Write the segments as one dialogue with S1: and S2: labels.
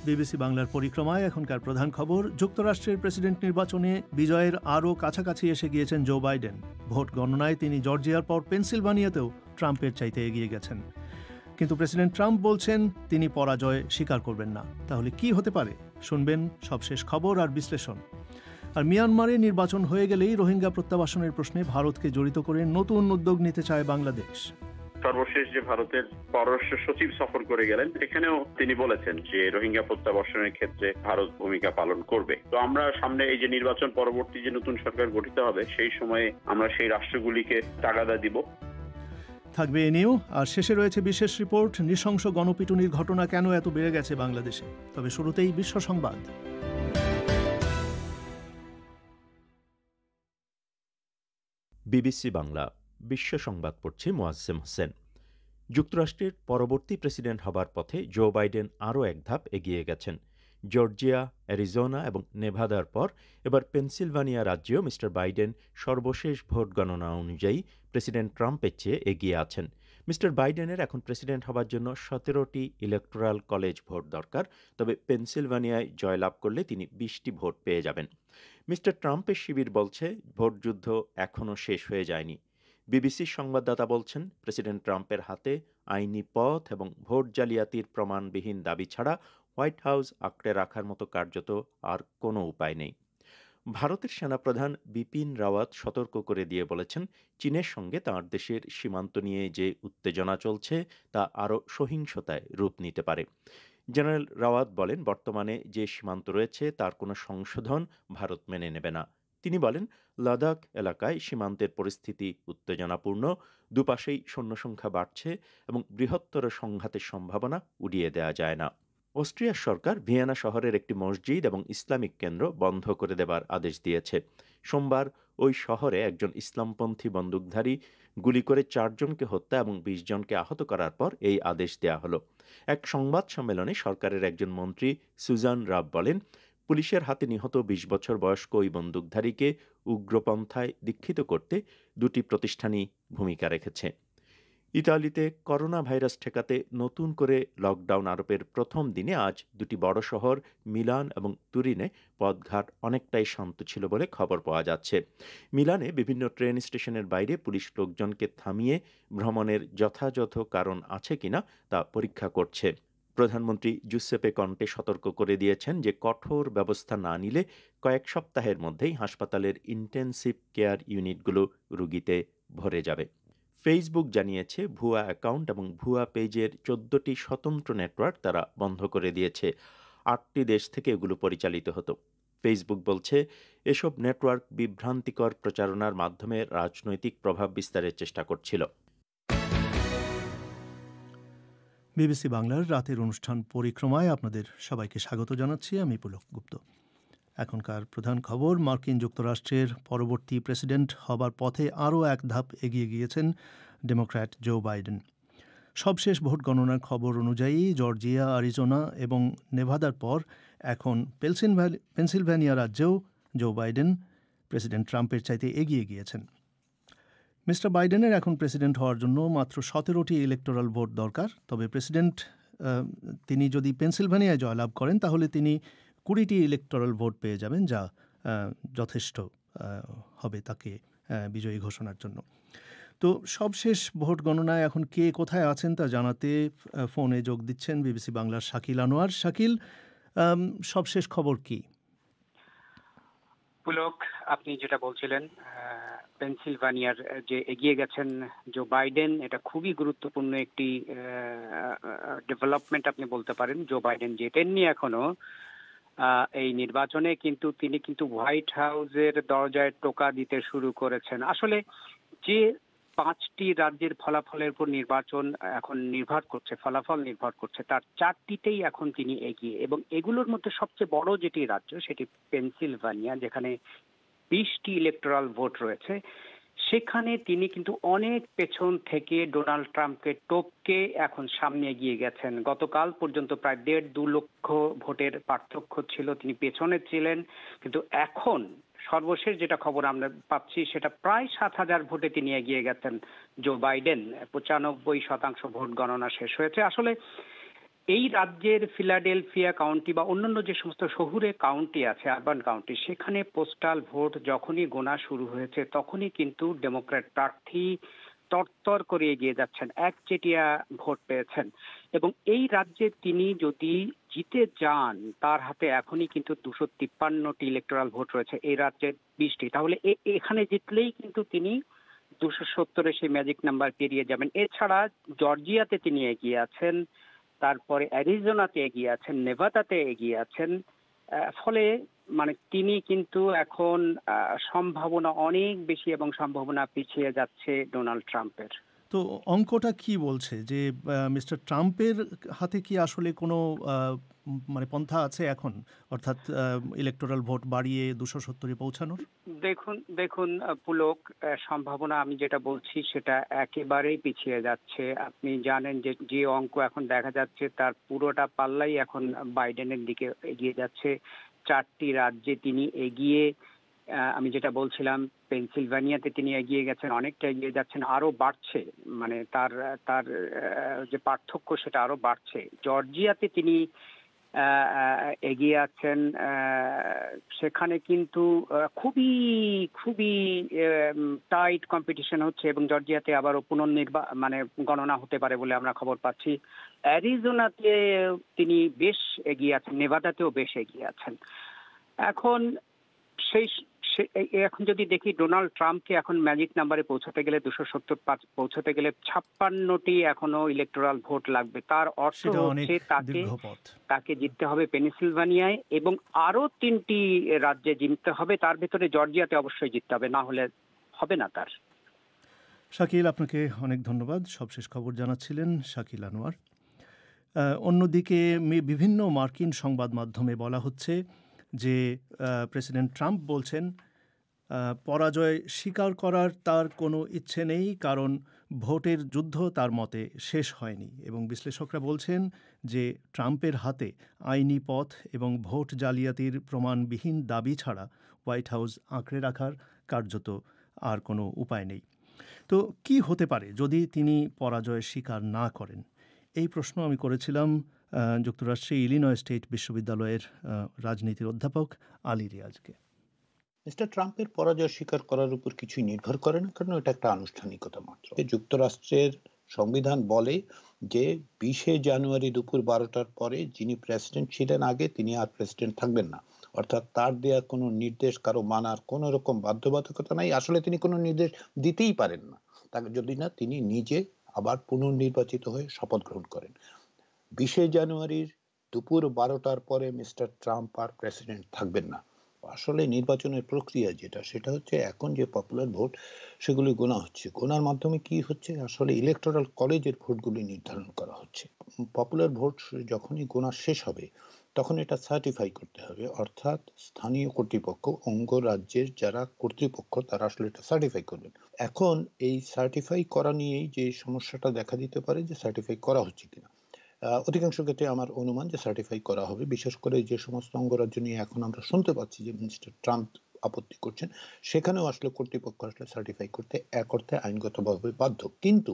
S1: BBC বাংলার পরিক্রমায় এখনকার প্রধান খবর। যুক্তরাষ্ট্রের প্রেসিডেন্ট নির্বাচনে বিজয়ের আরও কাছাকাছি এসে গিয়েছেন জো বাইডেন। ভোট গণনায় তিনি জর্জিয়ার পর পেনসিলভানিয়াতেও ট্রাম্পের চাইতে এগিয়ে গেছেন। কিন্তু প্রেসিডেন্ট ট্রাম্প বলছেন তিনি পরাজয় স্বীকার করবেন না। তাহলে কি হতে পারে? শুনবেন সবশেষ খবর আর বিশ্লেষণ। আর মিয়ানমারে নির্বাচন হয়ে গেলেই রোহিঙ্গা প্রত্যাবাসনের প্রশ্নে ভারতকে জড়িত করে নতুন উদ্যোগ নিতে চায় বাংলাদেশ।
S2: সর্বশেষ যে ভারতের পররাষ্ট্র সচিব সফর করে গেলেন, এখানেও তিনি বলেছেন যে রোহিঙ্গা প্রত্যাবাসনের ক্ষেত্রে ভারত ভূমিকা পালন করবে। তো আমরা সামনে এই যে নির্বাচন পরবর্তী যে নতুন সরকার গঠিত হবে, সেই সময়ে আমরা সেই রাষ্ট্রগুলিকে তাগাদা দিব।
S1: থাকবে এ নিয়েও। আর শেষে রয়েছে বিশেষ রিপোর্ট, নৃশংস গণপিটুনির ঘটনা কেন এত বেড়ে গেছে বাংলাদেশে। তবে শুরুতেই বিশ্ব সংবাদ।
S3: বিবিসি বাংলা বিশ্ব সংবাদ পড়ছি মোয়াজ্জেম হোসেন। যুক্তরাষ্ট্রের পরবর্তী প্রেসিডেন্ট হবার পথে জো বাইডেন আরও এক ধাপ এগিয়ে গেছেন। জর্জিয়া, অ্যারিজোনা এবং নেভাদার পর এবার পেনসিলভানিয়া রাজ্যেও মিস্টার বাইডেন সর্বশেষ ভোট গণনা অনুযায়ী প্রেসিডেন্ট ট্রাম্পের চেয়ে এগিয়ে আছেন। মিস্টার বাইডেনের এখন প্রেসিডেন্ট হবার জন্য 17টি ইলেকটোরাল কলেজ ভোট দরকার। তবে পেনসিলভানিয়ায় জয়লাভ করলে তিনি 20টি ভোট পেয়ে যাবেন। মিস্টার ট্রাম্পের শিবির বলছে ভোটযুদ্ধ এখনও শেষ হয়ে যায়নি। বিবিসির সংবাদদাতা বলছেন প্রেসিডেন্ট ট্রাম্পের হাতে আইনি পথ এবং ভোট জালিয়াতির প্রমাণবিহীন দাবি ছাড়া হোয়াইট হাউস আঁকড়ে রাখার মতো কার্যত আর কোনো উপায় নেই। ভারতের সেনাপ্রধান বিপিন রাওয়াত সতর্ক করে দিয়ে বলেছেন চীনের সঙ্গে তাঁর দেশের সীমান্ত নিয়ে যে উত্তেজনা চলছে তা আরও সহিংসতায় রূপ নিতে পারে। জেনারেল রাওয়াত বলেন বর্তমানে যে সীমান্ত রয়েছে তার কোনো সংশোধন ভারত মেনে নেবে না। তিনি বলেন লাদাখ এলাকায় সীমান্তের পরিস্থিতি উত্তেজনাপূর্ণ, দুপাশেই সৈন্য সংখ্যা বাড়ছে এবং বৃহত্তর সংঘাতের সম্ভাবনা উড়িয়ে দেওয়া যায় না। অস্ট্রিয়ার সরকার ভিয়েনা শহরের একটি মসজিদ এবং ইসলামিক কেন্দ্র বন্ধ করে দেবার আদেশ দিয়েছে। সোমবার ওই শহরে একজন ইসলামপন্থী বন্দুকধারী গুলি করে 4 জনকে হত্যা এবং 20 জনকে আহত করার পর এই আদেশ দেওয়া হলো। এক সংবাদ সম্মেলনে সরকারের একজন মন্ত্রী সুজান রাব বলেন পুলিশের হাতে নিহত 20 বছর বয়স্ক ওই বন্দুকধারীকে উগ্রপন্থায় দীক্ষিত করতে দুটি প্রতিষ্ঠানই ভূমিকা রেখেছে। ইতালিতে করোনা ভাইরাস ঠেকাতে নতুন করে লকডাউন আরোপের প্রথম দিনে আজ দুটি বড় শহর মিলান এবং তুরিনে পথঘাট অনেকটাই শান্ত ছিল বলে খবর পাওয়া যাচ্ছে। মিলানে বিভিন্ন ট্রেন স্টেশনের বাইরে পুলিশ লোকজনকে থামিয়ে ভ্রমণের যথাযথ কারণ আছে কিনা তা পরীক্ষা করছে। প্রধানমন্ত্রী জুসেপে কন্টে সতর্ক করে দিয়েছেন যে কঠোর ব্যবস্থা না নিলে কয়েক সপ্তাহের মধ্যেই হাসপাতালের ইন্টেনসিভ কেয়ার ইউনিটগুলো রোগীতে ভরে যাবে। ফেসবুক জানিয়েছে ভুয়া অ্যাকাউন্ট এবং ভুয়া পেজের 14টি স্বতন্ত্র নেটওয়ার্ক তারা বন্ধ করে দিয়েছে। 8টি দেশ থেকে এগুলো পরিচালিত হতো। ফেসবুক বলছে এসব নেটওয়ার্ক বিভ্রান্তিকর প্রচারণার মাধ্যমে রাজনৈতিক প্রভাব বিস্তারের চেষ্টা করছিল।
S1: বিবিসি বাংলার রাতের অনুষ্ঠান পরিক্রমায় আপনাদের সবাইকে স্বাগত জানাচ্ছি। আমি পুলক গুপ্ত। এখনকার প্রধান খবর, মার্কিন যুক্তরাষ্ট্রের পরবর্তী প্রেসিডেন্ট হবার পথে আরও এক ধাপ এগিয়ে গিয়েছেন ডেমোক্র্যাট জো বাইডেন। সবশেষ ভোট গণনার খবর অনুযায়ী জর্জিয়া, অ্যারিজোনা এবং নেভাদার পর এখন পেনসিলভানিয়া রাজ্যেও জো বাইডেন প্রেসিডেন্ট ট্রাম্পের চাইতে এগিয়ে গিয়েছেন। মিস্টার বাইডেনের এখন প্রেসিডেন্ট হওয়ার জন্য মাত্র 17টি ইলেকটোরাল ভোট দরকার। তবে তিনি যদি পেনসিলভানিয়ায় জয়লাভ করেন তাহলে তিনি 20টি ইলেকটোরাল ভোট পেয়ে যাবেন, যা যথেষ্ট হবে তাকে বিজয়ী ঘোষণার জন্য। তো সবশেষ ভোট গণনায় এখন কে কোথায় আছেন তা জানাতে ফোনে যোগ দিচ্ছেন বিবিসি বাংলার শাকিল আনোয়ার। শাকিল, সবশেষ খবর কি?
S4: পুলক, আপনি যেটা বলছিলেন পেনসিলভানিয়ার যে এগিয়ে গেছেন জো বাইডেন, এটা খুবই গুরুত্বপূর্ণ একটি ডেভেলপমেন্ট আপনি বলতে পারেন। জো বাইডেন জেতেননি এখনো এই নির্বাচনে, কিন্তু তিনি কিন্তু হোয়াইট হাউসের দরজায় টোকা দিতে শুরু করেছেন। আসলে যে 5টি রাজ্যের ফলাফলের উপর নির্বাচন এখন ফলাফল নির্ভর করছে, তার 4টিতেই এখন তিনি এগিয়ে। এবং এগুলোর মধ্যে সবচেয়ে বড় যেটি রাজ্য সেটি পেনসিলভানিয়া, যেখানে 20টি ইলেকটোরাল ভোট রয়েছে। সেখানে তিনি কিন্তু অনেক পেছন থেকে ডোনাল্ড ট্রাম্পকে টপকে এখন সামনে এগিয়ে গেছেন। গতকাল পর্যন্ত প্রায় 1.5-2 লক্ষ ভোটের পার্থক্য ছিল, তিনি পেছনে ছিলেন। কিন্তু এখন সর্বশেষ যেটা খবর আমরা পাচ্ছি সেটা প্রায় 7,000 ভোটে তিনি এগিয়ে গেছেন জো বাইডেন। 95% ভোট গণনা শেষ হয়েছে। আসলে এই রাজ্যের ফিলাডেলফিয়া কাউন্টি বা অন্যান্য যে সমস্ত শহুরে কাউন্টি আছে, আরবান কাউন্টি, সেখানে পোস্টাল ভোট যখনই গোনা শুরু হয়েছে তখনই কিন্তু ডেমোক্র্যাট প্রার্থী তরতর করে এগিয়ে যাচ্ছেন, একচেটিয়া ভোট পেয়েছেন। এবং এই রাজ্যে তিনি যদি জিতে যান, তার হাতে এখনই কিন্তু 253টি ইলেকটোরাল ভোট রয়েছে, এই রাজ্যের 20টি। তাহলে এখানে জিতলেই কিন্তু তিনি 270-এর সেই ম্যাজিক নাম্বার পেরিয়ে যাবেন। এছাড়া জর্জিয়াতে তিনি এগিয়ে আছেন, তারপরে অ্যারিজোনাতে এগিয়ে আছেন, নেভাদাতে এগিয়ে আছেন। ফলে মানে তিনি কিন্তু এখন সম্ভাবনা অনেক বেশি এবং সম্ভাবনা পিছিয়ে যাচ্ছে ডোনাল্ড ট্রাম্পের।
S1: তো অঙ্কটা কি বলছে যে মিস্টার ট্রাম্পের হাতে কি আসলে কোনো মানে পন্থা আছে এখন, অর্থাৎ ইলেকটোরাল ভোট বাড়িয়ে 270-এ পৌঁছানোর?
S4: দেখুন পুলক, সম্ভাবনা আমি যেটা বলছি সেটা একেবারেই পিছিয়ে যাচ্ছে। আপনি জানেন যে অঙ্ক এখন দেখা যাচ্ছে তার পুরোটা পাল্লাই এখন বাইডেনের দিকে এগিয়ে যাচ্ছে। 4টি রাজ্যে তিনি এগিয়ে, আমি যেটা বলছিলাম পেনসিলভানিয়াতে তিনি এগিয়ে গেছেন, অনেকটা এগিয়ে যাচ্ছেন, আরো বাড়ছে, মানে তার তার যে পার্থক্য সেটা আরো বাড়ছে। জর্জিয়াতে তিনি এগিয়ে আছেন, সেখানে কিন্তু খুবই খুবই টাইট কম্পিটিশন হচ্ছে এবং জর্জিয়াতে আবারও মানে গণনা হতে পারে বলে আমরা খবর পাচ্ছি। অ্যারিজোনাতে তিনি বেশ এগিয়ে আছেন, নেভাদাতেও বেশ এগিয়ে আছেন। এখন এখন যদি দেখি ডোনাল্ড ট্রাম্পকে এখন ম্যাজিক নাম্বারে পৌঁছাতে গেলে 270 পৌঁছাতে গেলে 56টি এখনো ইলেকটোরাল ভোট লাগবে। তার অর্থ হচ্ছে তাকে জিততে হবে পেনিসিলভানিয়ায় এবং আরো 3টি রাজ্যে জিততে হবে, তার ভেতরে জর্জিয়াতে অবশ্যই জিততে হবে, না হলে হবে না তার।
S1: শাকিল, আপনাকে অনেক ধন্যবাদ। সবশেষ খবর জানাচ্ছিলেন শাকিল আনোয়ার। অন্যদিকে বিভিন্ন মার্কিন সংবাদ মাধ্যমে বলা হচ্ছে যে প্রেসিডেন্ট ট্রাম্প বলছেন পরাজয় স্বীকার করার তার কোনো ইচ্ছে নেই, কারণ ভোটের যুদ্ধ তার মতে শেষ হয়নি। এবং বিশ্লেষকরা বলছেন যে ট্রাম্পের হাতে আইনি পথ এবং ভোট জালিয়াতির প্রমাণবিহীন দাবি ছাড়া হোয়াইট হাউস আঁকড়ে রাখার কার্যত আর কোনো উপায় নেই। তো কি হতে পারে যদি তিনি পরাজয় স্বীকার না করেন? এই প্রশ্ন আমি করেছিলাম যুক্তরাষ্ট্রের ইলিনয় স্টেট বিশ্ববিদ্যালয়ের রাজনীতির অধ্যাপক আলী রিয়াজকে।
S5: মিস্টার ট্রাম্পের পরাজয় স্বীকার করার উপর কিছুই নির্ভর করে না, কারণ এটা একটা আনুষ্ঠানিকতা মাত্র। যুক্তরাষ্ট্রের সংবিধান বলে যে 20শে জানুয়ারি দুপুর 12টার পরে যিনি প্রেসিডেন্ট ছিলেন আগে, তিনি আর প্রেসিডেন্ট থাকবেন না। অর্থাৎ তার দেওয়া কোনো নির্দেশ কারো মানার কোনো রকম বাধ্যবাধকতা নাই। আসলে তিনি কোনো নির্দেশ দিতেই পারেন না, তাকে যদি না তিনি নিজে আবার পুনর্নির্বাচিত হয়ে শপথ গ্রহণ করেন। 20শে জানুয়ারির দুপুর 12টার পরে মিস্টার ট্রাম্প আর প্রেসিডেন্ট থাকবেন না। আসলে নির্বাচনের প্রক্রিয়া সেটা হচ্ছে এখন যে পপুলার ভোট সেগুলি গোনা হচ্ছে। গোনার মাধ্যমে কি হচ্ছে, আসলে ইলেকটোরাল কলেজের ভোটগুলি নির্ধারণ করা হচ্ছে। পপুলার ভোট যখনই গোনা শেষ হবে তখন এটা সার্টিফাই করতে হবে, অর্থাৎ স্থানীয় কর্তৃপক্ষ, অঙ্গরাজ্যের যারা কর্তৃপক্ষ তারা আসলে এটা সার্টিফাই করবেন। এখন এই সার্টিফাই করা নিয়েই যে সমস্যাটা দেখা দিতে পারে যে সার্টিফাই করা হচ্ছে কিনা। অধিকাংশ ক্ষেত্রে আমার অনুমান যে সার্টিফাই করা হবে, বিশেষ করে যে সমস্ত অঙ্গরাজ্য নিয়ে এখন আমরা শুনতে পাচ্ছি যে মিস্টার ট্রাম্প আপত্তি করছেন, সেখানেও আসলে কর্তৃপক্ষ আসলে সার্টিফাই করতে এক অর্থে আইনগতভাবে বাধ্য। কিন্তু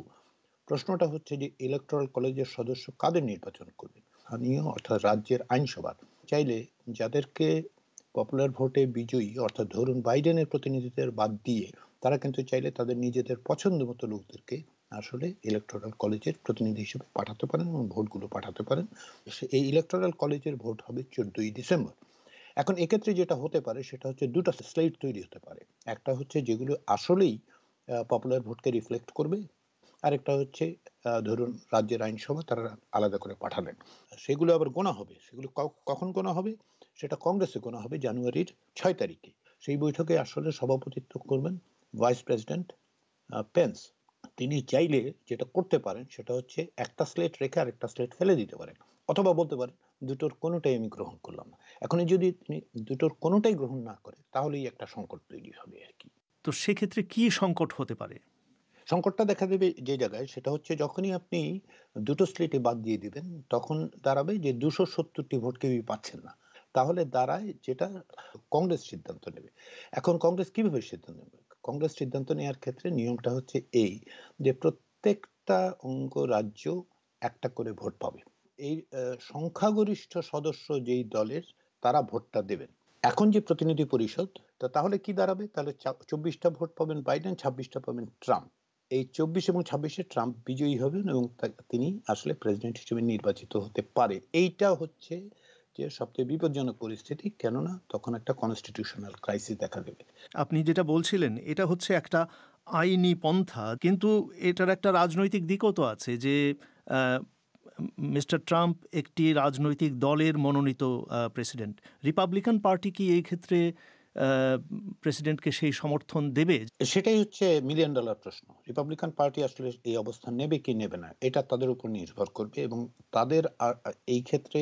S5: প্রশ্নটা হচ্ছে যে ইলেকটোরাল কলেজের সদস্য কাদের নির্বাচন করবেন? স্থানীয় অর্থাৎ রাজ্যের আইনসভা চাইলে যাদেরকে পপুলার ভোটে বিজয়ী, অর্থাৎ ধরুন বাইডেনের প্রতিনিধিদের বাদ দিয়ে তারা কিন্তু চাইলে তাদের নিজেদের পছন্দ মতো লোকদেরকে আসলে ইলেকটোরাল কলেজের প্রতিনিধি হিসেবে পাঠাতে পারেন এবং ভোটগুলো পাঠাতে পারেন। এই ইলেকটোরাল কলেজের ভোট হবে 14ই ডিসেম্বর। এখন এক্ষেত্রে যেটা হতে পারে সেটা হচ্ছে দুটো স্লেট তৈরি হতে পারে। একটা হচ্ছে যেগুলো আসলেই পপুলার ভোটকে রিফ্লেক্ট করবে, আরেকটা হচ্ছে ধরুন রাজ্যের আইনসভা তারা আলাদা করে পাঠালেন, সেগুলো আবার গোনা হবে। সেগুলো কখন গোনা হবে? সেটা কংগ্রেসে গোনা হবে জানুয়ারির 6 তারিখে। সেই বৈঠকে আসলে সভাপতিত্ব করবেন ভাইস প্রেসিডেন্ট পেন্স। তিনি চাইলে যেটা করতে পারেন সেটা হচ্ছে একটা স্লেট রেখে আরেকটা স্লেট ফেলে দিতে পারেন, অথবা বলতে পারেন দুটোর কোনোটাই আমি গ্রহণ করলাম না। এখন যদি তিনি দুটোর কোনোটাই গ্রহণ না করে তাহলেই একটা সংকট তৈরি হবে আর কি।
S1: তো সেক্ষেত্রে কি সংকট হতে পারে?
S5: সংকটটা দেখা দেবে যে জায়গায়, সেটা হচ্ছে যখনই আপনি দুটো স্লেটে বাদ দিয়ে দিবেন তখন দাঁড়াবে যে 270টি ভোট কেউই পাচ্ছেন না। তাহলে দাঁড়ায় যেটা কংগ্রেস সিদ্ধান্ত নেবে। এখন কংগ্রেস কিভাবে সিদ্ধান্ত নেবে? কংগ্রেস সিদ্ধান্ত নেওয়ার ক্ষেত্রে নিয়মটা হচ্ছে এই যে প্রত্যেকটা অঙ্গরাজ্য একটা করে ভোট পাবে। এই সংখ্যাগরিষ্ঠ সদস্য যেই দলের তারা ভোটটা দেবেন। এখন যে প্রতিনিধি পরিষদ তাহলে কি দাঁড়াবে? তাহলে 24টা ভোট পাবেন বাইডেন, 26টা পাবেন ট্রাম্প। এই 24 এবং 26-এ ট্রাম্প বিজয়ী হবেন এবং তিনি আসলে প্রেসিডেন্ট হিসেবে নির্বাচিত হতে পারে। এইটা হচ্ছে যে সবচেয়ে বিপজ্জনক পরিস্থিতি, কেননা তখন একটা কনস্টিটিউশনাল ক্রাইসিস দেখা দেবে।
S1: আপনি যেটা বলছিলেন এটা হচ্ছে একটা আইনি পন্থা, কিন্তু এটার একটা রাজনৈতিক দিকও তো আছে যে মিস্টার ট্রাম্প একটি রাজনৈতিক দলের মনোনীত প্রেসিডেন্ট। রিপাবলিকান পার্টি কি এই ক্ষেত্রে প্রেসিডেন্টকে সেই সমর্থন দেবে?
S5: সেটাই হচ্ছে মিলিয়ন ডলার প্রশ্ন। রিপাবলিকান পার্টি আসলে এই অবস্থান নেবে কি নেবে না, এটা তাদের উপর নির্ভর করবে এবং তাদের এই ক্ষেত্রে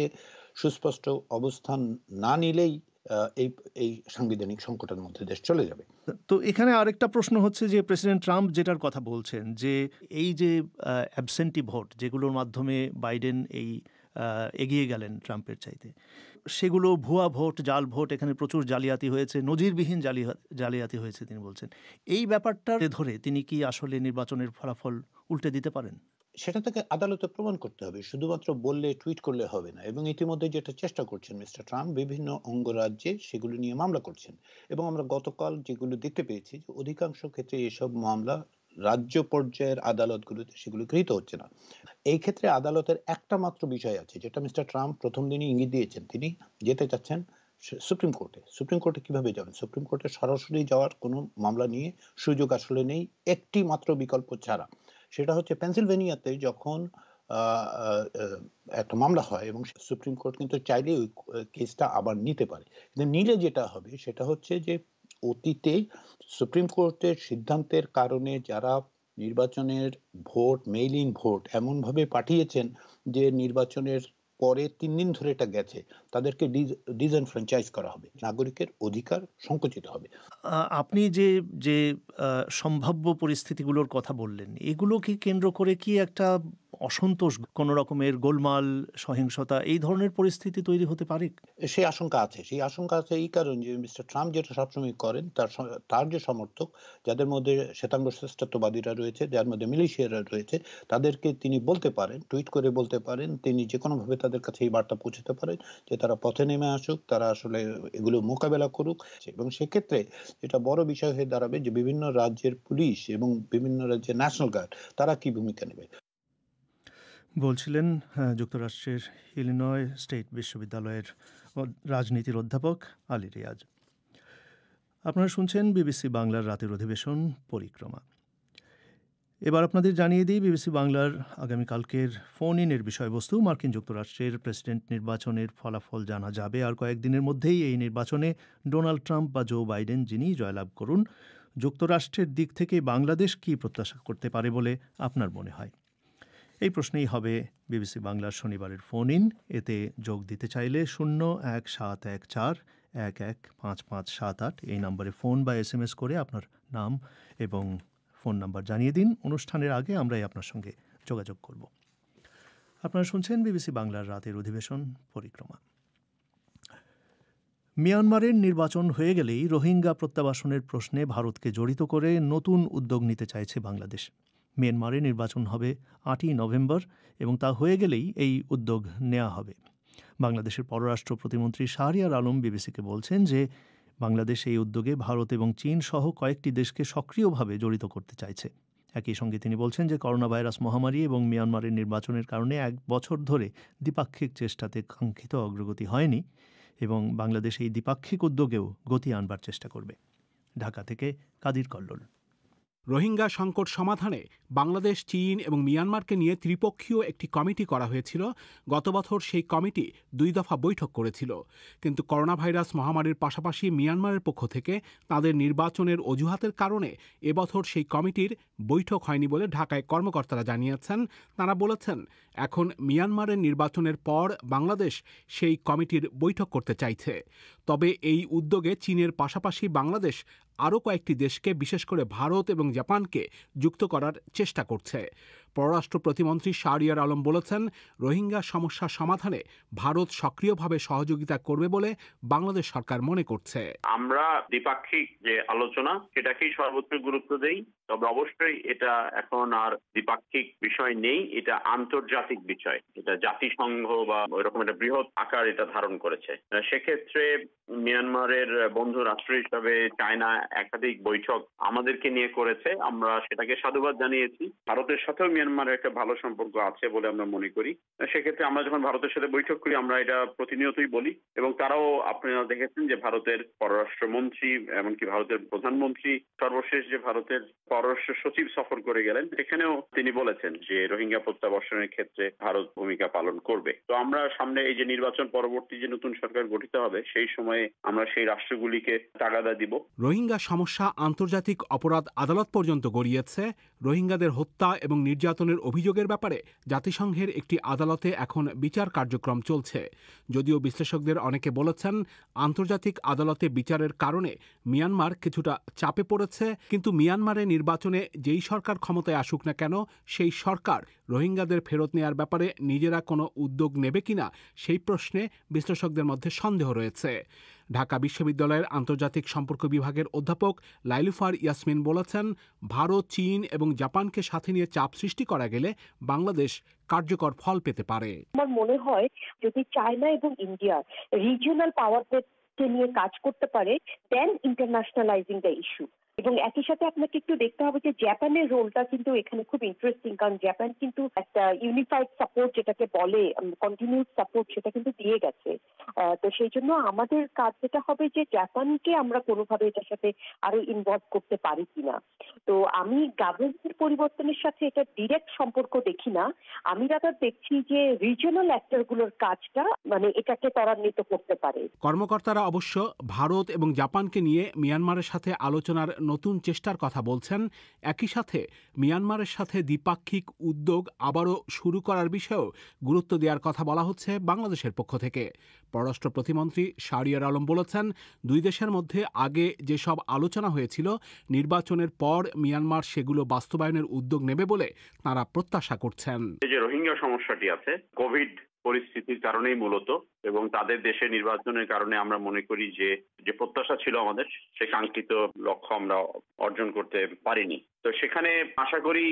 S5: সুস্পষ্ট অবস্থান না নিলেই এই সাংবিধানিক সংকটের মধ্যে দেশ চলে যাবে।
S1: তো এখানে আরেকটা প্রশ্ন হচ্ছে যে প্রেসিডেন্ট ট্রাম্প যেটার কথা বলছেন যে এই যে অ্যাবসেন্টি ভোট যেগুলোর মাধ্যমে বাইডেন এই এগিয়ে গেলেন ট্রাম্পের চাইতে, সেগুলো ভুয়া ভোট, জাল ভোট, এখানে প্রচুর জালিয়াতি হয়েছে, নজিরবিহীন জালিয়াতি হয়েছে তিনি বলছেন। এই ব্যাপারটা ধরে তিনি কি আসলে নির্বাচনের ফলাফল উল্টে দিতে পারেন?
S5: সেটা থেকে আদালতে প্রমাণ করতে হবে, শুধুমাত্র বললে টুইট করলে হবে না। এবং ইতিমধ্যে যেটা চেষ্টা করছেন মিস্টার ট্রাম্প, বিভিন্ন অঙ্গরাজ্যে সেগুলো নিয়ে মামলা করছেন এবং আমরা গতকাল যেগুলো দেখতে পেয়েছি যে অধিকাংশ ক্ষেত্রে এসব মামলা রাজ্য পর্যায়ের আদালতগুলোতে সেগুলো গৃহীত হচ্ছে না। এই ক্ষেত্রে আদালতের একটা মাত্র বিষয় আছে যেটা মিস্টার ট্রাম্প প্রথম দিনই ইঙ্গিত দিয়েছেন, তিনি যেতে চাচ্ছেন সুপ্রিম কোর্টে। সুপ্রিম কোর্টে কিভাবে যাবেন? সুপ্রিম কোর্টে সরাসরি যাওয়ার কোনো মামলা নিয়ে সুযোগ আসলে নেই, একটি মাত্র বিকল্প ছাড়া। সেটা হচ্ছে পেনসিলভেনিয়াতে যখন একটা মামলা হয় এবং সুপ্রিম কোর্ট কিন্তু চাইলে ওই কেসটা আবার নিতে পারে, কিন্তু নিলে যেটা হবে সেটা হচ্ছে যে অতীতে সুপ্রিম কোর্টের সিদ্ধান্তের কারণে যারা নির্বাচনের ভোট, মেইল ইন ভোট এমনভাবে পাঠিয়েছেন যে নির্বাচনের পরে 3 দিন ধরে এটা গেছে, তাদেরকে ডিসএনফ্র্যাঞ্চাইজ করা হবে, নাগরিকের অধিকার সংকুচিত হবে।
S1: আপনি যে যে সম্ভাব্য পরিস্থিতিগুলোর কথা বললেন, এগুলোকে কেন্দ্র করে কি একটা অসন্তোষ, কোনো রকমের গোলমাল, সহিংসতা, এই ধরনের পরিস্থিতি তৈরি হতে পারে?
S5: সেই আশঙ্কা আছে। সেই আশঙ্কা আছে এই কারণে যে মিস্টার ট্রাম্প যেটা সবসময় করেন, তার যে সমর্থক, যাদের মধ্যে শ্বেতাঙ্গ শ্রেষ্ঠত্ববাদীরা রয়েছে, যার মধ্যে মিলিশিয়ারা রয়েছে, তাদেরকে তিনি বলতে পারেন, টুইট করে বলতে পারেন, তিনি যে কোনোভাবে তাদের কাছে এই বার্তা পৌঁছাতে পারেন যে তারা পথে নেমে আসুক, তারা আসলে এগুলো মোকাবেলা করুক। এবং সেক্ষেত্রে এটা বড় বিষয় হয়ে দাঁড়াবে যে বিভিন্ন রাজ্যের পুলিশ এবং বিভিন্ন রাজ্যের ন্যাশনাল গার্ড তারা কি ভূমিকা নেবে।
S1: বলছিলেন যুক্তরাষ্ট্রের ইলিনয় স্টেট বিশ্ববিদ্যালয়ের রাজনীতির অধ্যাপক আলী রিয়াজ। আপনারা শুনছেন বিবিসি বাংলার রাতের অধিবেশন পরিক্রমা। এবার আপনাদের জানিয়ে দিই বিবিসি বাংলার আগামীকালকের ফোন ইনের বিষয়বস্তু। মার্কিন যুক্তরাষ্ট্রের প্রেসিডেন্ট নির্বাচনের ফলাফল জানা যাবে আর কয়েকদিনের মধ্যেই। এই নির্বাচনে ডোনাল্ড ট্রাম্প বা জো বাইডেন যিনি জয়লাভ করুন, যুক্তরাষ্ট্রের দিক থেকে বাংলাদেশ কী প্রত্যাশা করতে পারে বলে আপনার মনে হয়? এই প্রশ্নেই হবে বিবিসি বাংলার শনিবারের ফোন ইন। এতে যোগ দিতে চাইলে 01714115578 এই নম্বরে ফোন বা SMS করে আপনার নাম এবং ফোন নাম্বার জানিয়ে দিন। অনুষ্ঠানের আগে আমরাই আপনার সঙ্গে যোগাযোগ করব। আপনারা শুনছেন বিবিসি বাংলার রাতের অধিবেশন পরিক্রমা। মিয়ানমারের নির্বাচন হয়ে গেলেই রোহিঙ্গা প্রত্যাবাসনের প্রশ্নে ভারতকে জড়িত করে নতুন উদ্যোগ নিতে চাইছে বাংলাদেশ। মিয়ানমারে নির্বাচন হবে 8ই নভেম্বর এবং তা হয়ে গেলেই এই উদ্যোগ নেওয়া হবে। বাংলাদেশের পররাষ্ট্র প্রতিমন্ত্রী শাহরিয়ার আলম বিবিসিকে বলছেন যে বাংলাদেশ এই উদ্যোগে ভারত এবং চীন সহ কয়েকটি দেশকে সক্রিয়ভাবে জড়িত করতে চাইছে। একই সঙ্গে তিনি বলছেন যে করোনা ভাইরাস মহামারী এবং মিয়ানমারের নির্বাচনের কারণে 1 বছর ধরে দ্বিপাক্ষিক চেষ্টাতে কাঙ্ক্ষিত অগ্রগতি হয়নি এবং বাংলাদেশ এই দ্বিপাক্ষিক উদ্যোগেও গতি আনবার চেষ্টা করবে। ঢাকা থেকে কাদির কল্লোল।
S6: রোহিঙ্গা সংকট সমাধানে বাংলাদেশ, চীন এবং মিয়ানমারকে নিয়ে ত্রিপক্ষীয় একটি কমিটি করা হয়েছিল। গত বছর সেই কমিটি 2 দফা বৈঠক করেছিল, কিন্তু করোনা ভাইরাস মহামারীর পাশাপাশি মিয়ানমারের পক্ষ থেকে তাদের নির্বাচনের অজুহাতের কারণে এবছর সেই কমিটির বৈঠক হয়নি বলে ঢাকায় কর্মকর্তারা জানিয়েছেন। তারা বলেছেন এখন মিয়ানমারের নির্বাচনের পর বাংলাদেশ সেই কমিটির বৈঠক করতে চাইছে। তবে এই উদ্যোগে চীনের পাশাপাশি বাংলাদেশ আরও কয়েকটি দেশকে, বিশেষ করে ভারত এবং জাপানকে যুক্ত করার চেষ্টা করছে। পররাষ্ট্র প্রতিমন্ত্রী শাহরিয়ার আলম বলেছেন, রোহিঙ্গা সমস্যা সমাধানে ভারত সক্রিয়ভাবে সহযোগিতা করবে বলে বাংলাদেশ সরকার মনে করছে।
S2: আমরা দ্বিপাক্ষিক যে আলোচনা সেটাকেই সর্বোচ্চ গুরুত্ব দেই, তবে অবশ্যই এটা এখন আর দ্বিপাক্ষিক বিষয় নেই, এটা আন্তর্জাতিক বিষয়। এটা জাতিসংঘ বা ওইরকম একটা বৃহৎ আকার এটা ধারণ করেছে। সেক্ষেত্রে মিয়ানমারের বন্ধু রাষ্ট্র হিসাবে চায়না একাধিক বৈঠক আমাদেরকে নিয়ে করেছে, আমরা সেটাকে সাধুবাদ জানিয়েছি। ভারতের সাথেও মিয়ানমারের একটা ভালো সম্পর্ক আছে বলে আমরা মনে করি। সেক্ষেত্রে আমরা যখন ভারতের সাথে বৈঠক করি আমরা এটা প্রতিনিয়তই বলি, এবং তারাও আপনারা দেখেছেন যে ভারতের পররাষ্ট্রমন্ত্রী এমনকি ভারতের প্রধানমন্ত্রী সর্বশেষ যে ভারতের পররাষ্ট্র সচিব সফর করে গেলেন, সেখানেও তিনি বলেছেন যে রোহিঙ্গা প্রত্যাবর্ষণের ক্ষেত্রে ভারত ভূমিকা পালন করবে। তো আমরা সামনে এই যে নির্বাচন পরবর্তী যে নতুন সরকার গঠিত হবে সেই সময়ে আমরা সেই রাষ্ট্রগুলিকে তাগাদা দিব।
S6: রোহিঙ্গা সমস্যা আন্তর্জাতিক অপরাধ আদালত পর্যন্ত গড়িয়েছে। রোহিঙ্গাদের হত্যা এবং নির্যাতনের অভিযোগের ব্যাপারে জাতিসংঘের একটি আদালতে এখন বিচার কার্যক্রম চলছে। যদিও বিশ্লেষকদের অনেকে বলেছেন, আন্তর্জাতিক আদালতে বিচারের কারণে মিয়ানমার কিছুটা চাপে পড়েছে, কিন্তু মিয়ানমারের নির্বাচনে যেই সরকার ক্ষমতায় আসুক না কেন, সেই সরকার রোহিঙ্গাদের ফেরত নেয়ার ব্যাপারে নিজেরা কোনো উদ্যোগ নেবে কিনা সেই প্রশ্নে বিশ্লেষকদের মধ্যে সন্দেহ রয়েছে। ঢাকা বিশ্ববিদ্যালয়ের আন্তর্জাতিক সম্পর্ক বিভাগের অধ্যাপক লাইলুফার ইয়াসমিন বলেছেন, ভারত, চীন এবং জাপানকে সাথে নিয়ে চাপ সৃষ্টি করা গেলে বাংলাদেশ কার্যকর ফল পেতে পারে।
S7: আমার মনে হয় যদি চায়না এবং ইন্ডিয়া রিজিওনাল পাওয়ার নিয়ে কাজ করতে পারে, দেন ইন্টারন্যাশনালাইজিং দ্য ইস্যু। এবং একই সাথে আপনাকে একটু দেখতে হবে যে জাপানের রোলটা কিন্তু এখানে খুব ইন্টারেস্টিং, কারণ জাপান কিন্তু একটা ইউনিফাইড সাপোর্ট যেটাকে বলে কন্টিনিউড সাপোর্ট সেটা কিন্তু দিয়ে গেছে। তো সেই জন্য আমাদের কাজ যেটা হবে যে জাপানকে আমরা কোনোভাবে এটার সাথে আরো ইনভলভ করতে পারি কিনা। তো আমি গভর্নমেন্টের পরিবর্তনের সাথে এটা ডিরেক্ট সম্পর্ক দেখি না, আমি রাদার দেখছি যে রিজিওনাল অ্যাক্টরগুলোর কাজটা মানে এটাকে ত্বরান্বিত করতে পারে।
S6: কর্মকর্তারা অবশ্য ভারত এবং জাপানকে নিয়ে মিয়ানমারের সাথে আলোচনার নতুন চেষ্টার কথা বলছেন। একই সাথে মিয়ানমারের সাথে দ্বিপাক্ষিক উদ্যোগ আবারও শুরু করার বিষয়েও গুরুত্ব দেওয়ার কথা বলা হচ্ছে বাংলাদেশের পক্ষ থেকে। পররাষ্ট্র প্রতিমন্ত্রী শাহরিয়ার আলম বলেছেন, দুই দেশের মধ্যে আগে যেসব আলোচনা হয়েছিল, নির্বাচনের পর মিয়ানমার সেগুলো বাস্তবায়নের উদ্যোগ নেবে বলে তাঁরা প্রত্যাশা করছেন।
S2: যে রোহিঙ্গা সমস্যাটি আছে কোভিড পরিস্থিতির কারণেই মূলত, এবং তাদের দেশে নির্বাচনের কারণে আমরা মনে করি যে প্রত্যাশা ছিল আমাদের, সে কাঙ্ক্ষিত লক্ষ্য আমরা অর্জন করতে পারিনি। তো সেখানে আশা করি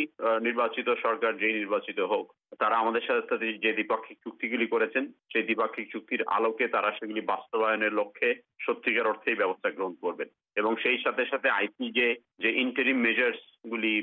S2: নির্বাচিত সরকার যেই নির্বাচিত হোক, তারা আমাদের সাথে যে দ্বিপাক্ষিক চুক্তিগুলি করেছেন সেই দ্বিপাক্ষিক চুক্তির আলোকে তারা সেগুলি বাস্তবায়নের লক্ষ্যে সত্যিকার অর্থেই ব্যবস্থা গ্রহণ করবেন, এবং সেই সাথে সাথে আইসিজে যে ইন্টারিম মেজার্স গুলি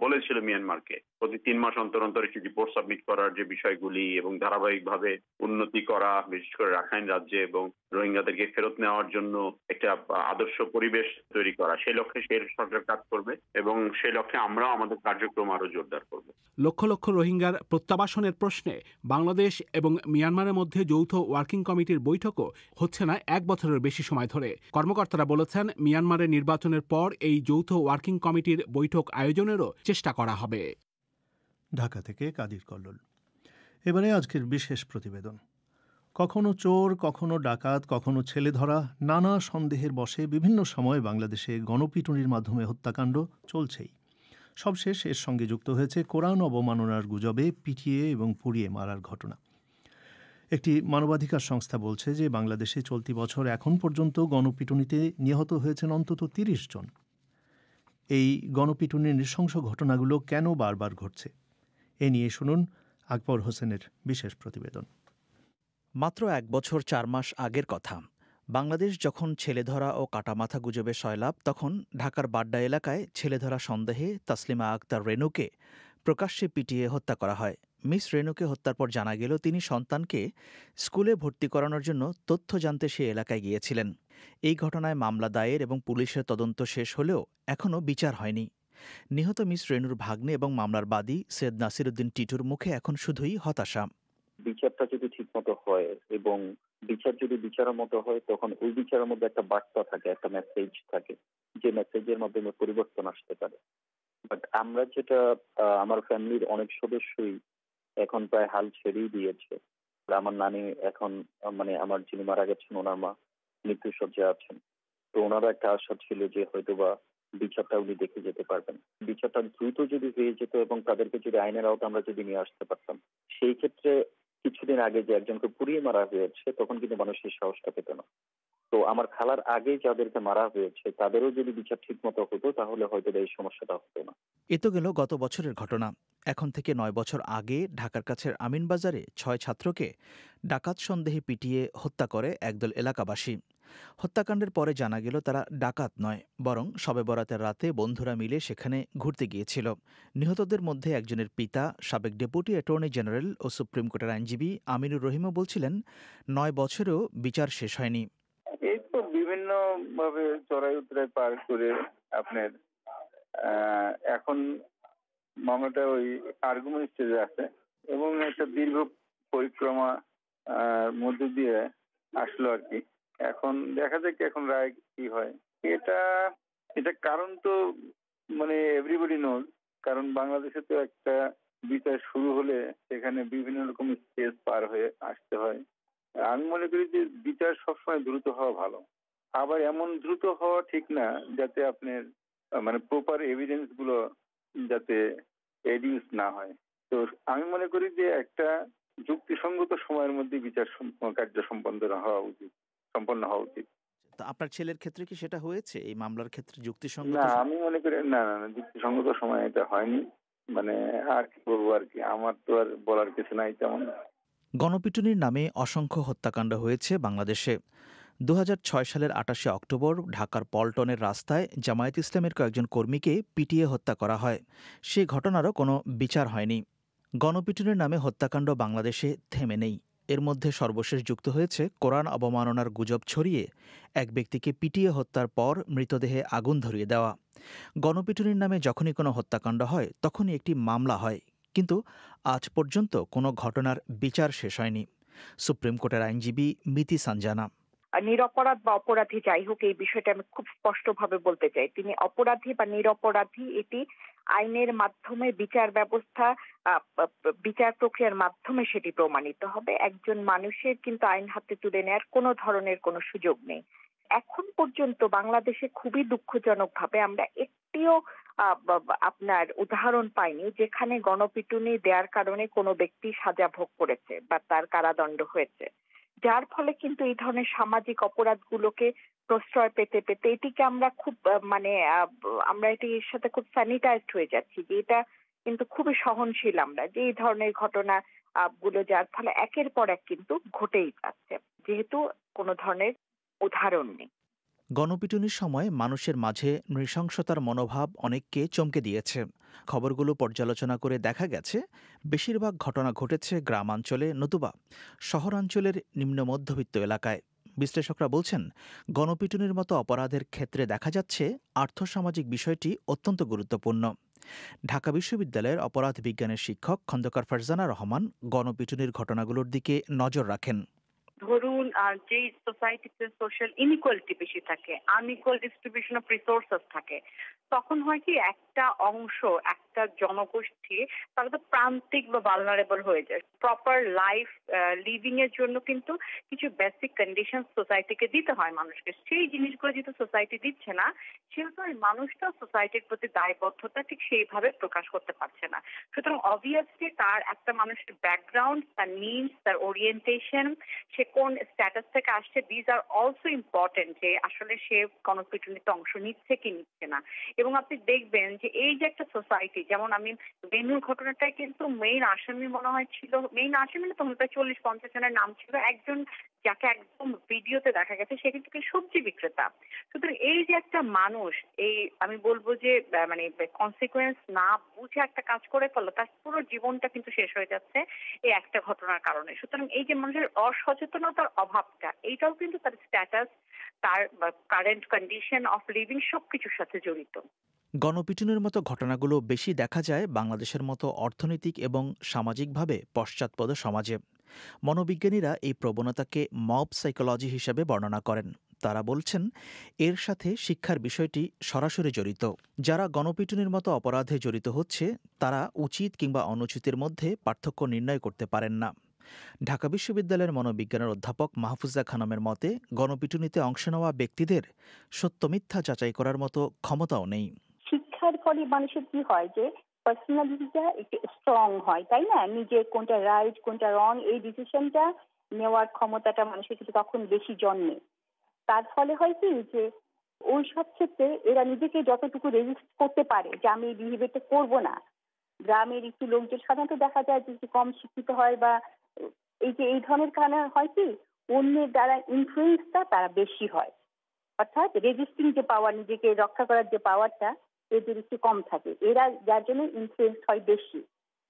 S2: বলেছিল মিয়ানমারকে প্রতি 3 মাস অন্তর অন্তর একটি রিপোর্ট সাবমিট করার যে বিষয়গুলি এবং ধারাবাহিকভাবে উন্নতি করা, বিশেষ করে রাখাইন রাজ্যে এবং রোহিঙ্গাদেরকে ফেরত নেওয়ার জন্য একটা আদর্শ পরিবেশ তৈরি করা, সেই লক্ষ্যে সেই সরকার কাজ করবে এবং সেই লক্ষ্যে আমরা আমাদের কার্যক্রম আরো জোরদার করব।
S6: লক্ষ লক্ষ রোহিঙ্গার প্রত্যাবাসনের প্রশ্নে বাংলাদেশ এবং মিয়ানমারের মধ্যে যৌথ ওয়ার্কিং কমিটির বৈঠকও হচ্ছে না 1 বছরের বেশি সময় ধরে। কর্মকর্তারা বলেছেন, মিয়ানমারের নির্বাচনের পর এই যৌথ ওয়ার্কিং কমিটির বৈঠক আয়োজনেরও চেষ্টা করা হবে।
S1: ঢাকা থেকে কাদির কল্লোল। এবারে আজকের বিশেষ প্রতিবেদন। কখনো চোর, কখনো ডাকাত, কখনো ছেলে ধরা, নানা সন্দেহের বশে বিভিন্ন সময় বাংলাদেশে গণপিটুনির মাধ্যমে হত্যাকাণ্ড চলছেই। সবশেষ এর সঙ্গে যুক্ত হয়েছে কোরআন অবমাননার গুজবে পিটিয়ে এবং পুড়িয়ে মারার ঘটনা। একটি মানবাধিকার সংস্থা বলছে যে বাংলাদেশে চলতি বছর এখন পর্যন্ত গণপিটুনিতে নিহত হয়েছেন অন্তত 30 জন। এই গণপিটুনির নৃশংস ঘটনাগুলো কেন বারবার ঘটছে, এ নিয়ে শুনুন আকবর হোসেনের বিশেষ প্রতিবেদন।
S8: মাত্র 1 বছর 4 মাস আগের কথা। বাংলাদেশ যখন ছেলেধরা ও কাটামাথা গুজবে সয়লাব, তখন ঢাকার বাড্ডা এলাকায় ছেলেধরা সন্দেহে তাসলিমা আক্তার রেনুকে প্রকাশ্যে পিটিয়ে হত্যা করা হয়। মিস রেনুকে হত্যার পর জানা গেল তিনি সন্তানকে স্কুলে ভর্তি করানোর জন্য তথ্য জানতে সে এলাকায় গিয়েছিলেন। এই ঘটনায় মামলা দায়ের এবং পুলিশের তদন্ত শেষ হলেও এখনও বিচার হয়নি। নিহত মিস রেনুর ভাগ্নে এবং মামলার বাদী সৈয়দ নাসিরউদ্দিন টিটুর মুখে এখন শুধুই হতাশা।
S9: বিচারটা যদি ঠিকমতো হয় এবং বিচার যদি বিচারের মতো হয়, তখন ওই বিচারের মধ্যে একটা বার্তা থাকে, একটা মেসেজ থাকে, যে মেসেজের মাধ্যমে পরিবর্তন আসতে পারে। বাট আমরা যেটা আমার ফ্যামিলির অনেক সদস্যই এখন প্রায় হাল ছেড়েই দিয়েছে। আমার নানি এখন মানে আমার যিনি মারা গেছেন ওনার মা মৃত্যুসজ্জায় আছেন। তো ওনারা একটা আশা ছিল যে হয়তোবা বিচারটা উনি দেখে যেতে পারবেন। বিচারটা দ্রুত যদি হয়ে যেত এবং তাদেরকে যদি আইনের আওতা আমরা যদি নিয়ে আসতে পারতাম, সেই ক্ষেত্রে কিছুদিন আগে যে একজনকে পুড়িয়ে মারা হয়েছে তখন কিন্তু মানুষের সাহসটা পেত না। তো আমার খালার আগে যাদেরকে মারা হয়েছে তাদেরও যদি বিচার ঠিক মতো হতো তাহলে হয়তো এই সমস্যাটা হতো না।
S8: এ তো গেল গত বছরের ঘটনা। এখন থেকে ৯ বছর আগে ঢাকার কাছের আমিনবাজারে ৬ ছাত্রকে ডাকাত সন্দেহে পিটিয়ে হত্যা করে একদল এলাকাবাসী। হত্যাকাণ্ডের পরে জানা গেল তারা ডাকাত নয়, বরং শবে বরাতের রাতে বন্ধুরা মিলে সেখানে ঘুরতে গিয়েছিল। নিহতদের মধ্যে একজনের পিতা সাবেক ডেপুটি অ্যাটর্নি জেনারেল ও সুপ্রিম কোর্টের আইনজীবী আমিনুর রহিমও বলছিলেন ৯ বছরেও বিচার শেষ হয়নি।
S10: এই তো বিভিন্ন ভাবে চড়াই উতরাই পার করে আপনার এখন মামলাটা ওই আর্গুমেন্ট স্টেজে আছে এবং একটা দীর্ঘ পরিক্রমা মধ্যে দিয়ে আসলো আর কি। এখন দেখা যাক এখন রায় কি হয়। এটা কারণ তো মানে এভরিবডি নোজ, কারণ বাংলাদেশে তো একটা বিচার শুরু হলে সেখানে বিভিন্ন রকম স্টেজ পার হয়ে আসতে হয়। আমি মনে করি যে বিচার সবসময় দ্রুত হওয়া ভালো, আবার এমন দ্রুত হওয়া ঠিক না যাতে আপনার মানে প্রপার এভিডেন্স গুলো যাতে এডিউস না হয়। তো আমি মনে করি যে একটা যুক্তিসঙ্গত সময়ের মধ্যে বিচার কার্য সম্পন্ন হওয়া উচিত।
S8: আপনার ছেলের ক্ষেত্রে কি সেটা হয়েছে? এই মামলার ক্ষেত্রে যুক্তিসঙ্গত?
S10: না, আমি মনে করি না, যুক্তিসঙ্গত সময় এটা হয়নি। মানে আর কি বলবো আর কি, আমার তো আর বলার কিছু নাই তেমন।
S8: গণপিটুনির নামে অসংখ্য হত্যাকাণ্ড হয়েছে বাংলাদেশে। ২০০৬ সালের ২৮শে অক্টোবর ঢাকার পল্টনের রাস্তায় জামায়াত ইসলামের কয়েকজন কর্মীকে পিটিয়ে হত্যা করা হয়। সে ঘটনারও কোনো বিচার হয়নি। গণপিটুনির নামে হত্যাকাণ্ড বাংলাদেশে থেমে নেই। এর মধ্যে সর্বশেষ যুক্ত হয়েছে কোরআন অবমাননার গুজব ছড়িয়ে এক ব্যক্তিকে পিটিয়ে হত্যার পর মৃতদেহে আগুন ধরিয়ে দেওয়া। গণপিটুনির নামে যখনই কোনো হত্যাকাণ্ড হয় তখনই একটি মামলা হয়, কিন্তু আজ পর্যন্ত কোনো ঘটনার বিচার শেষ হয়নি। সুপ্রিম কোর্টের আইনজীবী মিতি সানজানা।
S7: নিরপরাধ বা অপরাধী যাই হোক, এই বিষয়টা আমি খুব স্পষ্টভাবে বলতে চাই, তিনি অপরাধী বা নিরপরাধী এটি আইনের মাধ্যমে বিচার ব্যবস্থা বিচার প্রক্রিয়ার মাধ্যমে সেটি প্রমাণিত হবে। একজন মানুষের কিন্তু আইন হাতে তুলে নেওয়ার কোনো ধরনের কোনো সুযোগ নেই। এখন পর্যন্ত বাংলাদেশে খুবই দুঃখজনক ভাবে আমরা একটিও আপনার উদাহরণ পাইনি যেখানে গণপিটুনি দেওয়ার কারণে কোনো ব্যক্তি সাজা ভোগ করেছে বা তার কারাদণ্ড হয়েছে, যার ফলে কিন্তু এই ধরনের সামাজিক অপরাধগুলোকে প্রশ্রয় পেতে পেতে এটিকে আমরা খুব আমরা এটির সাথে খুব স্যানিটাইজড হয়ে যাচ্ছি, যে এটা কিন্তু খুবই সহনশীল আমরা যে এই ধরনের ঘটনা গুলো যার ফলে একের পর এক কিন্তু ঘটেই যাচ্ছে, যেহেতু কোনো ধরনের উদাহরণ নেই।
S8: গণপিটুনির সময় মানুষের মাঝে নৃশংসতার মনোভাব অনেককে চমকে দিয়েছে। খবরগুলো পর্যালোচনা করে দেখা গেছে বেশিরভাগ ঘটনা ঘটেছে গ্রামাঞ্চলে নতুবা শহরাঞ্চলের নিম্ন মধ্যবিত্ত এলাকায়। বিশ্লেষকরা বলছেন গণপিটুনির মতো অপরাধের ক্ষেত্রে দেখা যাচ্ছে আর্থসামাজিক বিষয়টি অত্যন্ত গুরুত্বপূর্ণ। ঢাকা বিশ্ববিদ্যালয়ের অপরাধ বিজ্ঞানের শিক্ষক খন্দকার ফারজানা রহমান গণপিটুনির ঘটনাগুলোর দিকে নজর রাখেন।
S11: ধরুন যে সোসাইটিতে সোশ্যাল ইনইকুয়ালিটি বেশি থাকে, আনইকুয়াল ডিস্ট্রিবিউশন অফ রিসোর্সেস থাকে, তখন হয় কি একটা অংশ, একটা জনগোষ্ঠী তারা তো প্রান্তিক বা ভালনারেবল হয়ে যায়। প্রপার লাইফ লিভিং এর জন্য কিন্তু কিছু বেসিক কন্ডিশন সোসাইটিকে দিতে হয় মানুষকে। সেই জিনিসগুলো যেহেতু সোসাইটি দিচ্ছে না, সেহেতু মানুষটা সোসাইটির প্রতি দায়বদ্ধতা ঠিক সেইভাবে প্রকাশ করতে পারছে না। সুতরাং অবভিয়াসলি তার একটা মানুষের ব্যাকগ্রাউন্ড, তার নিডস, তার ওরিয়েন্টেশন, সে কোন স্ট্যাটাস থেকে আসছে, দিজ আর অলসো ইম্পর্টেন্ট, যে আসলে সে গণপিটুনিতে অংশ নিচ্ছে কি নিচ্ছে না। এবং আপনি দেখবেন যে এই যে একটা সোসাইটি, যেমন আমি বেনুর ঘটনাটাই কিন্তু মেইন আসামি মনে হয় ছিল, মেইন আসামি না তখন প্রায় 40-50 জনের নাম ছিল, একজন যাকে একদম ভিডিওতে দেখা গেছে সে কিন্তু সবজি বিক্রেতা। সুতরাং এই যে একটা মানুষ, এই আমি বলবো যে মানে কনসিকুয়েন্স না বুঝে একটা কাজ করে ফেললো, তার পুরো জীবনটা কিন্তু শেষ হয়ে যাচ্ছে এই একটা ঘটনার কারণে। সুতরাং এই যে মানুষের অসচেতনতার অভাবটা, এইটাও কিন্তু তার স্ট্যাটাস, তার কারেন্ট কন্ডিশন অফ লিভিং সবকিছুর সাথে জড়িত।
S8: গণপিটুনির মতো ঘটনাগুলো বেশি দেখা যায় বাংলাদেশের মতো অর্থনৈতিক এবং সামাজিকভাবে পশ্চাৎপদ সমাজে। মনোবিজ্ঞানীরা এই প্রবণতাকে মব সাইকোলজি হিসেবে বর্ণনা করেন। তারা বলছেন এর সাথে শিক্ষার বিষয়টি সরাসরি জড়িত। যারা গণপিটুনির মতো অপরাধে জড়িত হচ্ছে তারা উচিত কিংবা অনুচিতের মধ্যে পার্থক্য নির্ণয় করতে পারেন না। ঢাকা বিশ্ববিদ্যালয়ের মনোবিজ্ঞানের অধ্যাপক মাহফুজা খানমের মতে গণপিটুনিতে অংশ নেওয়া ব্যক্তিদের সত্য মিথ্যা যাচাই করার মতো ক্ষমতাও নেই।
S12: শিক্ষার ফলে মানুষের কি হয় যে পার্সোনালিটিটা একটু স্ট্রং হয়, তাই না? নিজে কোনটা রাইট কোনটা রং এই ডিসিশনটা নেওয়ার ক্ষমতাটা মানুষের কিন্তু তখন বেশি জন্মে। তার ফলে হয় কি যে ওই সব ক্ষেত্রে এরা নিজেকে যতটুকু রেজিস্ট করতে পারে যে আমি এই বিহেভিয়ারটা করবো না। গ্রামের একটু লোকজন সাধারণত দেখা যায় যে কম শিক্ষিত হয় বা এই ধরনের কারণে হয় কি অন্যের দ্বারা ইনফ্লুয়েন্সটা তারা বেশি হয়, অর্থাৎ রেজিস্টিং যে পাওয়ার, নিজেকে রক্ষা করার যে পাওয়ারটা এদের একটু কম থাকে, এরা যার জন্য ইনফ্লুয়েন্স হয় বেশি।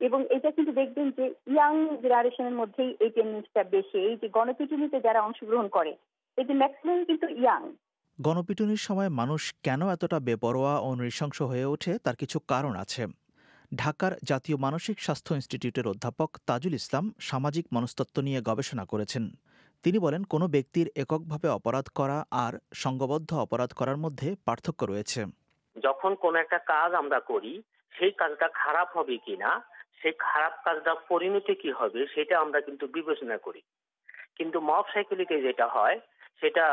S12: এবং এটা কিন্তু দেখবেন যে ইয়াং জেনারেশনের মধ্যেই এই টেন্ডেন্সিটা বেশি। এই যে গণপিটুনিতে যারা অংশগ্রহণ করে এদের ম্যাক্সিমাম কিন্তু ইয়াং।
S8: গণপিটুনির সময় মানুষ কেন এতটা বেপরোয়া ও নৃশংস হয়ে ওঠে তার কিছু কারণ আছে। ঢাকার জাতীয় মানসিক স্বাস্থ্য ইনস্টিটিউটের অধ্যাপক তাজুল ইসলাম সামাজিক মনস্তত্ত্ব নিয়ে গবেষণা করেছেন। তিনি বলেন, কোনো ব্যক্তির এককভাবে অপরাধ করা আর সংঘবদ্ধ অপরাধ করার মধ্যে পার্থক্য রয়েছে।
S13: যখন কোনো একটা কাজ আমরা করি সেই কাজটা খারাপ হবে কিনা, সেই খারাপ কাজটা পরিণতি কি হবে সেটা আমরা কিন্তু বিবেচনা করি। কিন্তু মব সাইকোলজিতে যেটা হয় সেটা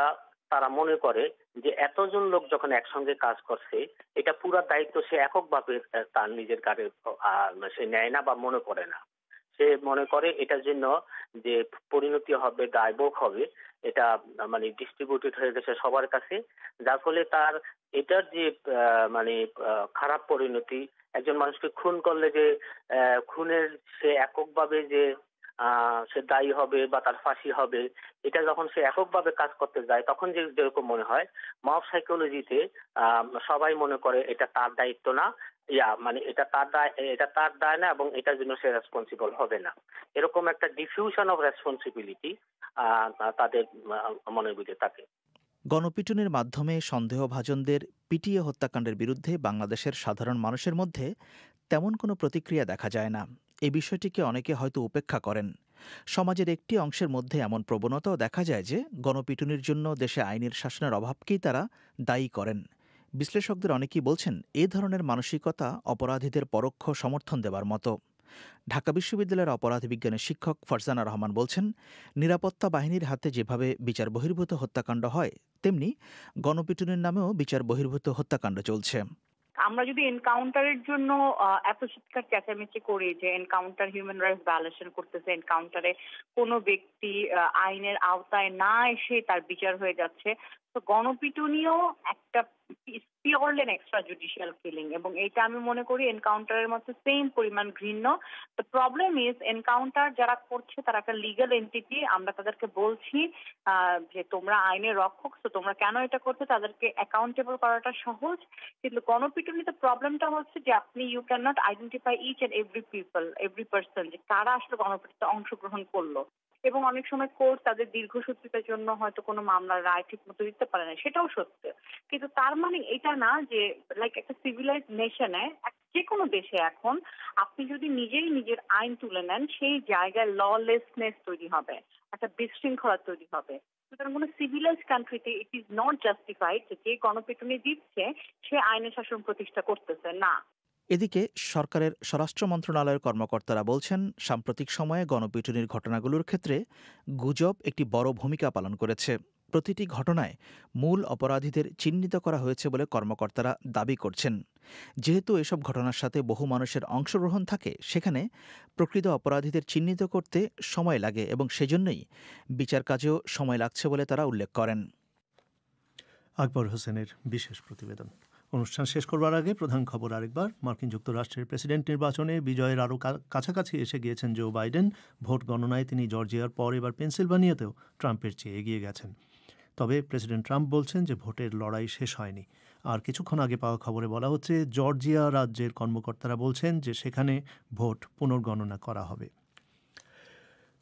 S13: তারা মনে করে যে এতজন লোক যখন একসঙ্গে কাজ করছে এটা পুরো দায়িত্ব সে এককভাবে তার নিজের কাছে সে নেয় না বা মনে করে না। সে মনে করে এটার জন্য যে পরিণতি হবে, দায়ভোগ হবে, এটা মানে ডিস্ট্রিবিউটেড হয়ে গেছে সবার কাছে, যার ফলে তার এটার যে মানে খারাপ পরিণতি, একজন মানুষকে খুন করলে যে খুনের সে এককভাবে যে সে দায়ী হবে বা তার ফাঁসি হবে, এটা যখন সে এককভাবে কাজ করতে যায় তখন যেরকম মনে হয় মব সাইকোলজিতে সবাই মনে করে এটা তার দায়িত্ব না, মানে এটা তার দায় না এবং এটার জন্য সে রেসপন্সিবল হবে না। এরকম একটা ডিফিউশন অফ রেসপন্সিবিলিটি তাদের মনের ভিতরে থাকে।
S8: গণপিটুনির মাধ্যমে সন্দেহভাজনদের পিটিয়ে হত্যাকাণ্ডের বিরুদ্ধে বাংলাদেশের সাধারণ মানুষের মধ্যে তেমন কোনো প্রতিক্রিয়া দেখা যায় না। এই বিষয়টিকে অনেকে হয়তো উপেক্ষা করেন। সমাজের একটি অংশের মধ্যে এমন প্রবণতাও দেখা যায় যে গণপিটুনির জন্য দেশে আইনের শাসনের অভাবকেই তারা দায়ী করেন। বিশ্লেষকদের অনেকেই বলছেন, এ ধরনের মানসিকতা অপরাধীদের পরোক্ষ সমর্থন দেবার মতো। ঢাকা বিশ্ববিদ্যালয়ের অপরাধ বিজ্ঞানের শিক্ষক ফারজানা রহমান বলছেন, নিরাপত্তা বাহিনীর হাতে যেভাবে বিচার বহির্ভূত হত্যাকাণ্ড হয় তেমনি গণপিটুনির নামেও বিচার বহির্ভূত হত্যাকাণ্ড চলছে।
S11: আমরা যদি এনকাউন্টারের জন্য এত চিৎকার চেঁচামেচি করি যে এনকাউন্টার হিউম্যান রাইটস ভায়োলেশন করতেছে, এনকাউন্টারে কোনো ব্যক্তি আইনের আওতায় না এসে তার বিচার হয়ে যাচ্ছে, তো গণপিটুনিও একটা পিওরলি এক্সট্রা জুডিশিয়াল কিলিং, এবং এটা আমি মনে করি এনকাউন্টারের মতো সেম পরিমাণ ঘৃণ্য। দ্য প্রবলেম ইজ এনকাউন্টার যারা করছে তারা একটা লিগ্যাল এন্টিটি, আমরা তাদেরকে বলছি যে তোমরা আইনের রক্ষক, তো তোমরা কেন এটা করছো, তাদেরকে অ্যাকাউন্টেবল করাটা সহজ। কিন্তু গণপিটুনিতে প্রবলেমটা হচ্ছে যে আপনি you can not identify each and every person যে কারা আসলে গণপিটুনিতে অংশগ্রহণ করলো। এবং অনেক সময় কোর্ট তাদের দীর্ঘসূত্রিতার জন্য হয়তো কোনো মামলার রায় ঠিক মতো দিতে পারে না, সেটাও সত্য। কিন্তু তার মানে এটা না যে লাইক একটা সিভিলাইজ নেশনে, যে কোনো দেশে এখন আপনি যদি নিজেই নিজের আইন তুলে নেন সেই জায়গায় ললেসনেস তৈরি হবে, একটা বিশৃঙ্খলা তৈরি হবে। সুতরাং কোনো সিভিলাইজ কান্ট্রিতে ইট ইজ নট জাস্টিফাইড যে গণপিটুনি দিচ্ছে সে আইনের শাসন প্রতিষ্ঠা করতেছে না।
S8: এদিকে সরকারের স্বরাষ্ট্র মন্ত্রণালয়ের কর্মকর্তারা বলছেন, সাম্প্রতিক সময়ে গণপিটুনির ঘটনাগুলোর ক্ষেত্রে গুজব একটি বড় ভূমিকা পালন করেছে। প্রতিটি ঘটনায় মূল অপরাধীদের চিহ্নিত করা হয়েছে বলে কর্মকর্তারা দাবি করছেন। যেহেতু এসব ঘটনার সাথে বহু মানুষের অংশগ্রহণ থাকে, সেখানে প্রকৃত অপরাধীদের চিহ্নিত করতে সময় লাগে এবং সেজন্যই বিচার কাজেও সময় লাগছে বলে তারা উল্লেখ করেন।
S1: আকবর হোসেনের বিশেষ প্রতিবেদন। অনুষ্ঠান শেষ করবার আগে প্রধান খবর আরেকবার। মার্কিন যুক্তরাষ্ট্রের প্রেসিডেন্ট নির্বাচনে বিজয়ের আরও কাছাকাছি এসে গিয়েছেন জো বাইডেন। ভোট গণনায় তিনি জর্জিয়ার পর এবার পেনসিলভানিয়াতেও ট্রাম্পের চেয়ে এগিয়ে গেছেন। তবে প্রেসিডেন্ট ট্রাম্প বলছেন যে ভোটের লড়াই শেষ হয়নি। আর কিছুক্ষণ আগে পাওয়া খবরে বলা হচ্ছে জর্জিয়া রাজ্যের কর্মকর্তারা বলছেন যে সেখানে ভোট পুনর্গণনা করা হবে।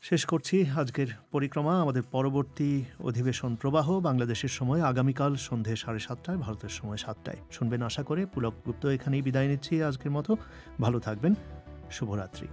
S1: শেষ করছি আজকের পরিক্রমা। আমাদের পরবর্তী অধিবেশন প্রবাহ বাংলাদেশের সময় আগামীকাল সন্ধে 7:30, ভারতের সময় 7টায় শুনবেন আশা করে। পুলক গুপ্ত এখানেই বিদায় নিচ্ছি আজকের মতো। ভালো থাকবেন। শুভরাত্রি।